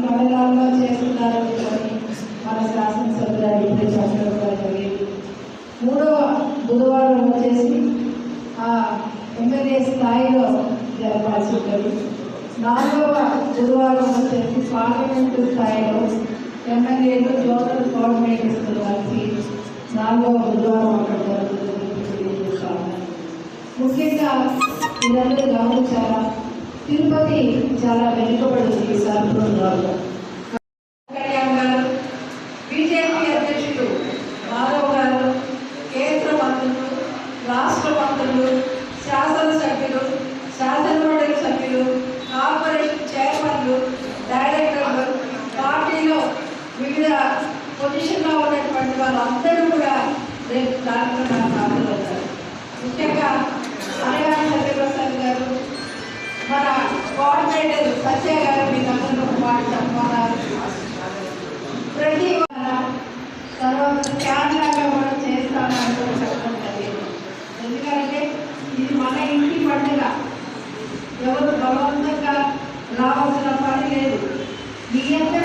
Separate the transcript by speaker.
Speaker 1: మండలాల్లో చేస్తున్నారని మన శాసనసభ్యులు ఇప్పుడే చెప్పడం జరిగింది. 3వ బుధవారం వచ్చేసి ఎమ్మెల్యే స్థాయిలో జరపాల్సి ఉంటుంది. 4వ బుధవారం వచ్చేసి పార్లమెంటు స్థాయిలో ఎమ్మెల్యేలు జోనల్ కోఆర్డినేటర్స్ కలిసి 4వ బుధవారం అక్కడ జరుగుతుంది. ముఖ్యంగా ఇదంతా గమనించాలా, తిరుపతి చాలా వెనుకబడింది ఈ సందర్భంలో. బీజేపీ అధ్యక్షుడు మాధవ్ గారు, కేంద్ర మంత్రులు, రాష్ట్ర మంత్రులు, శాసనసభ్యులు, శాసనమండలి సభ్యులు, కార్పొరేషన్ చైర్మన్లు, డైరెక్టర్లు, పార్టీలో వివిధ పొజిషన్లో ఉన్నటువంటి వాళ్ళందరూ కూడా రేపు కార్యక్రమానికి హాజరవుతారు. ముఖ్యంగా అనగాని సత్యప్రసాద్ గారు, మన కోఆర్డినేటర్ సత్య గారు మీ అందరూ మాట చెప్పారు. ప్రతి తర్వాత క్యాన్లాగా కూడా చేస్తామని కూడా చెప్పడం జరిగింది. ఎందుకంటే ఇది మన ఇంటి పండుగ, ఎవరు బలవంతంగా రావాల్సిన పని లేదు. మీ యొక్క